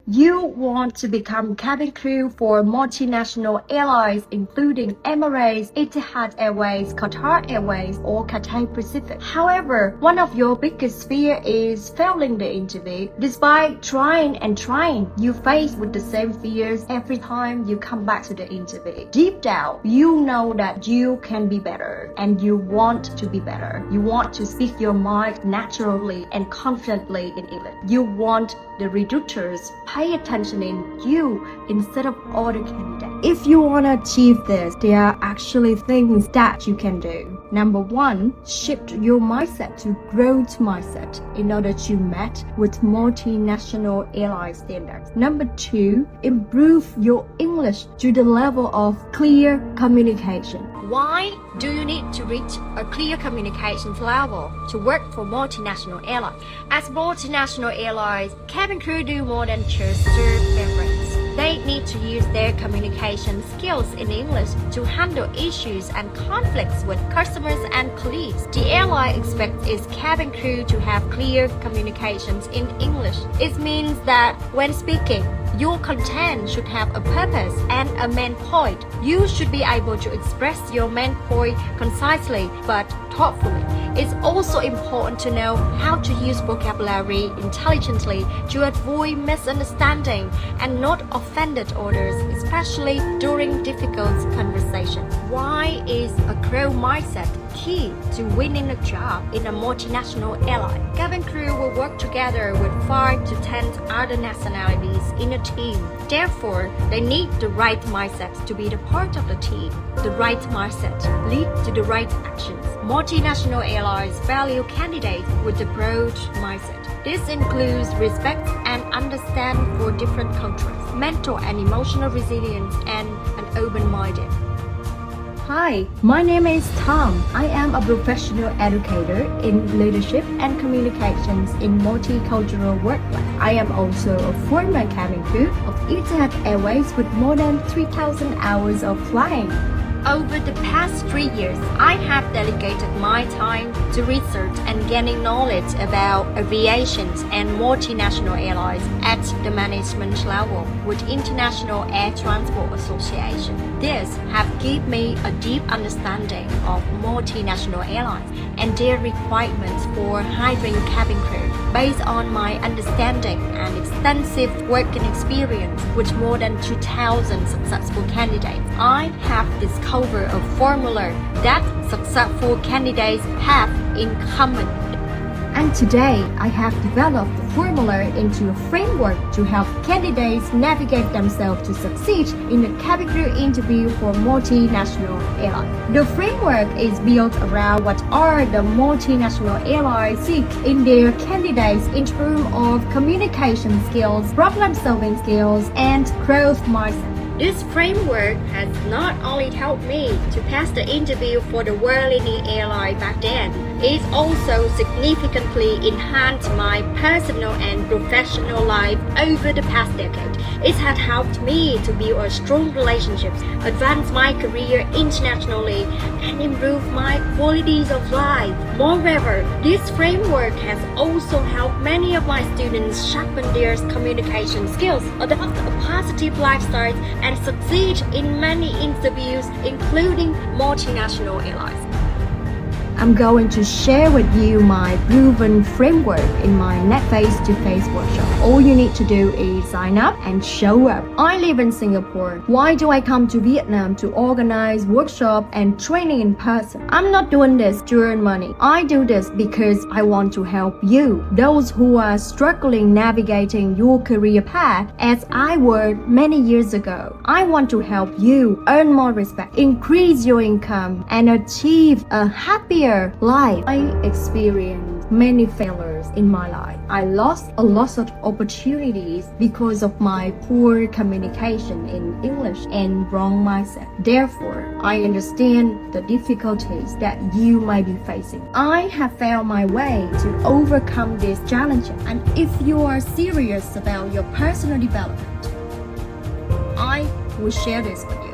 You want to become cabin crew for multinational airlines including Emirates, Etihad Airways, Qatar Airways, or Cathay Pacific. However, one of your biggest fear is failing the interview. Despite trying and trying, you face with the same fears every time you come back to the interview. Deep down, you know that you can be better and you want to be better. You want to speak your mind naturally and confidently in English. You want the recruiters pay attention in you instead of other candidates. If you want to achieve this, there are actually things that you can do. Number 1, shift your mindset to growth mindset in order to match with multinational airline standards. Number 2, improve your English to the level of clear communication. Why do you need to reach a clear communications level to work for multinational airlines? As multinational airlines, cabin crew do more than just serve beverages. They need to use their communication skills in English to handle issues and conflicts with customers and colleagues. The airline expects its cabin crew to have clear communications in English. It means that when speaking, your content should have a purpose and a main point. You should be able to express your main point concisely but thoughtfully. It's also important to know how to use vocabulary intelligently to avoid misunderstanding and not offend others, especially during difficult conversations. Why is a growth mindset key to winning a job in a multinational airline? Cabin crew will work together with 5 to 10 other nationalities in a team. Therefore, they need the right mindset to be the part of the team. The right mindset leads to the right actions. Multinational airlines value candidates with a broad mindset. This includes respect and understanding for different cultures, mental and emotional resilience, and an open-minded. Hi, my name is Tom. I am a professional educator in leadership and communications in multicultural workplace. I am also a former cabin crew of Etihad Airways with more than 3,000 hours of flying. Over the past 3 years, I have dedicated my time to research and gaining knowledge about aviation and multinational airlines at the management level with International Air Transport Association. This has given me a deep understanding of multinational airlines and their requirements for hiring cabin crew. Based on my understanding and extensive working experience with more than 2,000 successful candidates, I have discovered a formula that successful candidates have in common. And today, I have developed the formula into a framework to help candidates navigate themselves to succeed in the cabin crew interview for multinational airlines. The framework is built around what are the multinational airlines seek in their candidates in terms of communication skills, problem-solving skills, and growth mindset. This framework has not only helped me to pass the interview for the world-leading airline back then, it also significantly enhanced my personal and professional life over the past decade. It has helped me to build a strong relationships, advance my career internationally, and improve my qualities of life. Moreover, this framework has also helped many of my students sharpen their communication skills, adopt a positive lifestyle, and succeed in many interviews, including multinational airlines. I'm going to share with you my proven framework in my next face-to-face workshop. All you need to do is sign up and show up. I live in Singapore. Why do I come to Vietnam to organize workshop and training in person? I'm not doing this to earn money. I do this because I want to help you, those who are struggling navigating your career path as I was many years ago. I want to help you earn more respect, increase your income, and achieve a happier life. I experienced many failures in my life. I lost a lot of opportunities because of my poor communication in English and wrong mindset. Therefore, I understand the difficulties that you might be facing. I have found my way to overcome these challenges, and if you are serious about your personal development, I will share this with you.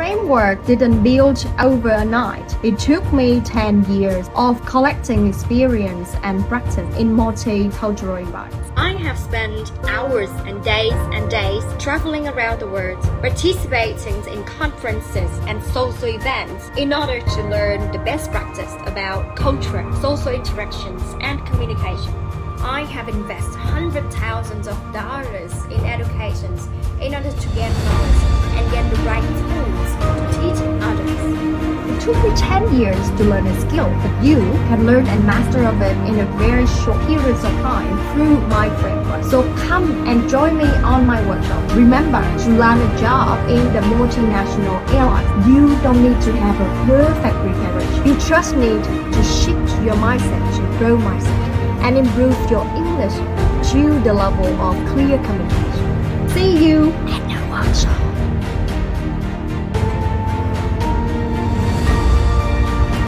framework didn't build overnight. It took me 10 years of collecting experience and practice in multicultural environments. I have spent hours and days traveling around the world, participating in conferences and social events in order to learn the best practice about culture, social interactions, and communication. I have invested hundreds of thousands of dollars in education in order to gain knowledge and get the right tools to teach others. It took me 10 years to learn a skill, but you can learn and master of it in a very short periods of time through my framework. So come and join me on my workshop. Remember, to land a job in the multinational airlines, you don't need to have a perfect preparation. You just need to shift your mindset to grow mindset and improve your English to the level of clear communication. See you at the workshop.